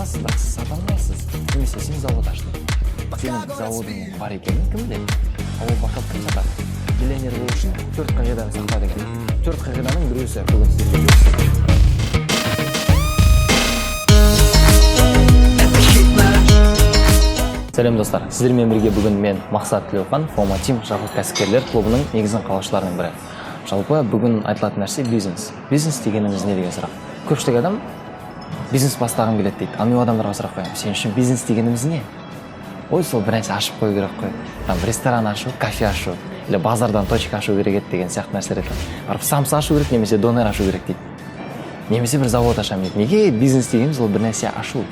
аласыз, бірақ сіз сата алмайсыз. Немесе сен завод аштың. Сенің заводың бар екенін кім біледі? Ал ол бақылап кім сатады? Миллионер болу үшін 4 қағиданы сақта деген. 4 қағиданың біреусі бүгін сіздерге бөлісемін. Сәлем достар, сіздермен бірге бүгін мен Мақсат Тілеухан, Фома Тим жабық кәсіпкерлер клубының негізін қалаушыларының бірі. Жалпы бүгін айтылатын нәрсе бизнес. Бизнес дегеніміз не деген сұрақ? Көпшілік адам бизнес бастағым келеді дейді. Ал мен адамдарға сұрақ қоямын. Сен үшін бизнес дегеніміз не? Ой, сол бір нәрсе ашып қою керек қой. Там ресторан ашу, кафе ашу, или базардан точка ашу керек еді деген сияқты нәрселер айтады. Барып самса ашу керек, немесе донер ашу керек дейді. Немесе бір завод ашамын дейді. Неге бизнес дегеніміз ол бір нәрсе ашу?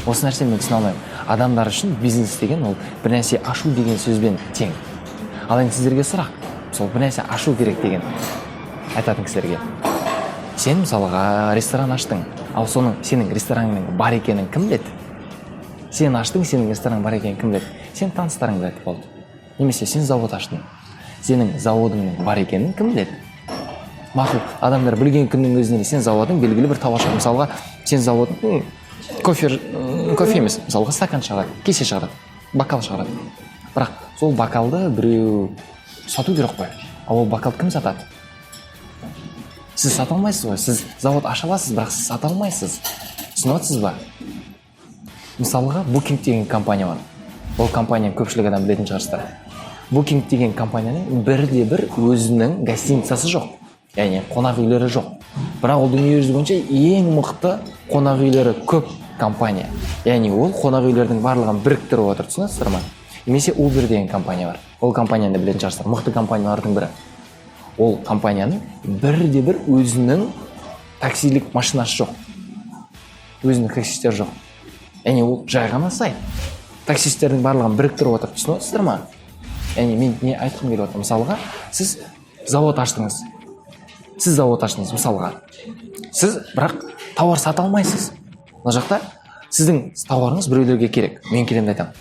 Осы нәрсе мен түсіне алмаймын. Адамдар үшін бизнес деген ол бір нәрсе ашу деген сөзбен тең. Ал енді сіздерге сұрақ, сол бір нәрсе ашу керек деген айтатын кісілерге. Сен мысалға ресторан аштың, ал соның сенің рестораныңның бар екенін кім біледі? Сен аштың, сенің рестораның бар екенін кім біледі? Сен таныстарың біледі болды. Немесе сен завод аштың, сенің заводыңның бар екенін кім біледі? Мақұл, адамдар білген күннің өзінде сен заводың белгілі бір тауар шығарады. Мысалға, сен заводың кофе емес, мысалға стакан шығарады, кесе шығарады, бокал шығарады. Бірақ сол бокалды біреу сату керек қой. Ал ол бокал кім сатады? Сіз сата алмайсыз ғой. Сіз завод аша аласыз, бірақ сіз сата алмайсыз. Түсініп отырсыз ба? Мысалға, Booking деген компания бар. Ол компанияны көпшілік адам білетін шығарсыздар. Booking деген компанияның бірде-бір өзінің гостиницасы жоқ. Яғни қонақ үйлері жоқ. Бірақ ол дүние жүзі бойынша ең мықты қонақ үйлері көп компания. Яғни ол қонақ үйлердің барлығын біріктіріп отыр, түсінесіздер ме? Немесе Uber деген компания бар. Ол компанияны білетін шығарсыздар. Мықты компаниялардың бірі. Ол компанияның бірде-бір өзінің таксилік машинасы жоқ. Өзінің таксистері жоқ. Яғни ол жай ғана сайт. Таксистердің барлығын біріктіріп отыр, түсінесіздер ме? Яғни мен не айтқым келіп отыр? Мысалға, сіз завод аштыңыз. Мысалға. Сіз бірақ тауар сата алмайсыз. Мына жақта сіздің тауарыңыз біреулерге керек. Мен келемін айтамын.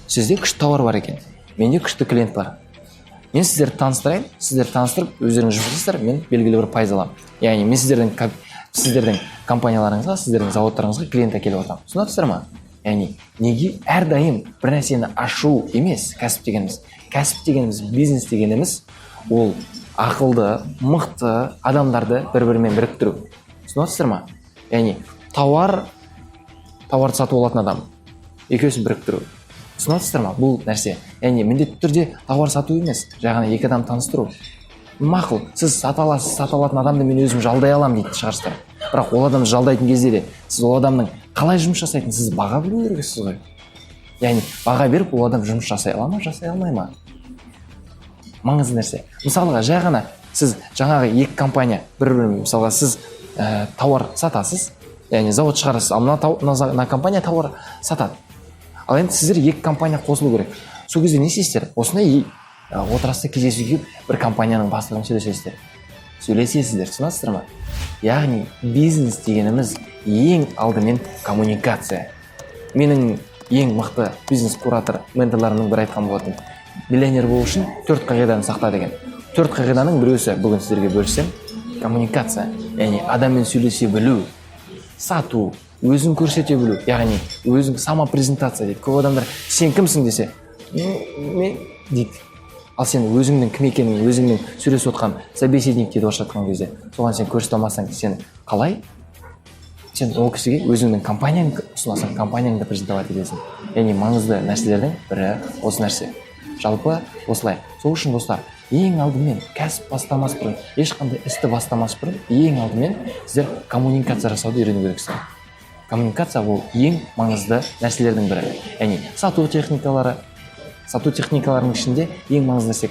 Сізде күшті тауар бар екен. Менде күшті клиент бар. Мен сіздерді таныстырайын, сіздерді таныстырып, өздеріңіз жұмыс жасайсыздар, мен белгілі бір пайыз аламын. Яғни мен сіздердің компанияларыңызға, сіздердің заводтарыңызға клиент әкеліп отырамын. Түсінесіздер ме? Яғни неге әрдайым бір нәрсені ашу емес, кәсіп дегеніміз, бизнес дегеніміз ол ақылды, мықты адамдарды бір-бірімен біріктіру. Түсінесіздер ме? Яғни тауарды сатып алатын адам екеуісін біріктіру. Түсінесіздер ме? Бұл нәрсе. Яғни міндетті түрде тауар сату емес, жаңағы екі адам таныстыру. Мақұл, сіз сата алатын адамды мен өзім жалдай аламын дейді шығарсыздар. Бірақ ол адамды жалдайтын кезде де сіз ол адамның қалай жұмыс жасайтынын сіз баға білу керексіз ғой. Яғни баға беріп ол адам жұмыс жасай ала ма, жасай алмай ма? Маңызды нәрсе. Мысалға, жай ғана сіз жаңағы екі компания бір-бірімен, мысалға сіз тауар сатасыз, яғни завод шығарасыз, ал мына компания тауар сатады. Ал енді сіздер екі компания қосылу керек. Сол кезде не істейсіздер? Осындай отырасыз, кездесуге бір компанияның бастығымен сөйлесесіздер, түсінесіздер ме? Яғни бизнес дегеніміз ең алдымен коммуникация. Менің ең мықты бизнес куратор менторларымның бір айтқан болатын. Миллионер болу үшін 4 қағиданы сақта деген. 4 қағиданың біреусі бүгін сіздерге бөліссем, коммуникация. Яғни адаммен сөйлесе білу, сату, өзін көрсете білу, яғни өзің самопрезентация дейді. Көп адамдар сен кімсің десе, мен дейді. Ал сен өзіңнің кім екенін, өзіңнің сөйлесіп отқан собеседник дейді орысша айтқан кезде, соған сен көрсете алмасаң, сен қалай? Сен ол кісіге өзіңнің компанияңды ұсынасың, компанияңды презентовать етесің. Яғни маңызды нәрселердің бірі осы нәрсе. Жалпы осылай. Сол үшін достар, ең алдымен кәсіп бастамас бұрын, ешқандай істі бастамас бұрын, ең алдымен сіздер коммуникация жасауды үйрену керексіздер. Коммуникация ол ең маңызды нәрселердің бірі. Яғни сату техникаларының ішінде ең маңызды нәрсе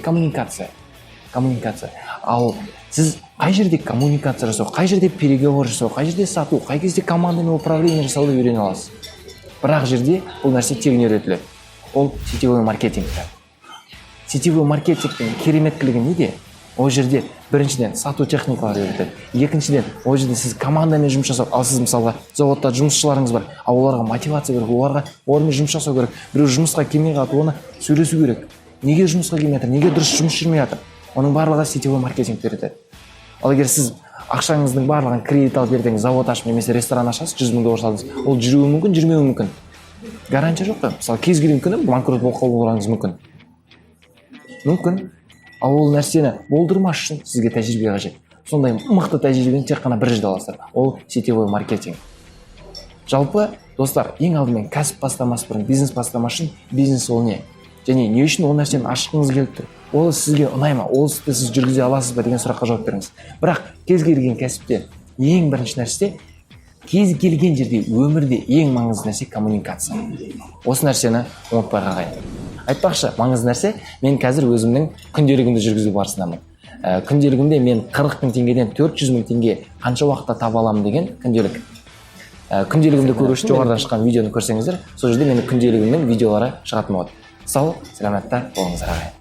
коммуникация. Ал сіз қай жерде коммуникация жасау, қай жерде переговор жасау, қай жерде сату, қай кезде командамен управление жасауды үйрене аласыз. Бірақ жерде бұл нәрсе тегін үйретіледі. Ол сетевой маркетинг. Сетевой маркетингтің кереметтілігі неде? Ол жерде біріншіден сату техникалары үйретеді. Екіншіден, ол жерде сіз командамен жұмыс жасау. Ал сіз мысалға заводта жұмысшыларыңыз бар. Ал оларға мотивация керек, олармен жұмыс жасау керек. Біреу жұмысқа келмей қалып, оны сөйлесу керек. Неге жұмысқа келмей жатыр? Неге дұрыс жұмыс жүрмей жатыр? Оның барлығы сетевой маркетинг үйретеді. Ал егер сіз ақшаңыздың барлығын кредит алып ертең завод ашып немесе ресторан ашасыз, 100 мың доллар салдыңыз, ол жүруі мүмкін, жүрмеуі мүмкін. Гарантия жоқ қой. Мысалы кез келген күні банкрот болып қалуыңыз мүмкін. Мүмкін. Ал ол нәрсені болдырмас үшін сізге тәжірибе қажет. Сондай мықты тәжірибені тек қана бір жерде аласыздар. Ол сетевой маркетинг. Жалпы, достар, ең алдымен кәсіп бастамас бұрын бизнес бастамас үшін бизнес ол не? Және не үшін ол нәрсені ашқыңыз келіп тұр? Ол сізге ұнай ма? Ол істі сіз жүргізе аласыз ба деген сұраққа жауап беріңіз. Бірақ кез келген кәсіпте ең бірінші нәрсе, кез келген жерде өмірде ең маңызды нәрсе коммуникация. Осы нәрсені ұмытпай қағайын. Айтпақшы, маңызды нәрсе, мен қазір өзімнің күнделігімді жүргізу барысындамын. Күнделігімде мен 40 мың теңгеден 400 мың теңге қанша уақытта таба аламын деген күнделік. Күнделігімді көру үшін жоғарыдан шыққан видеоны көрсеңіздер, сол жерде менің күнделігімнің видеолары шығатын болады. Сау, саламатта болыңыздар.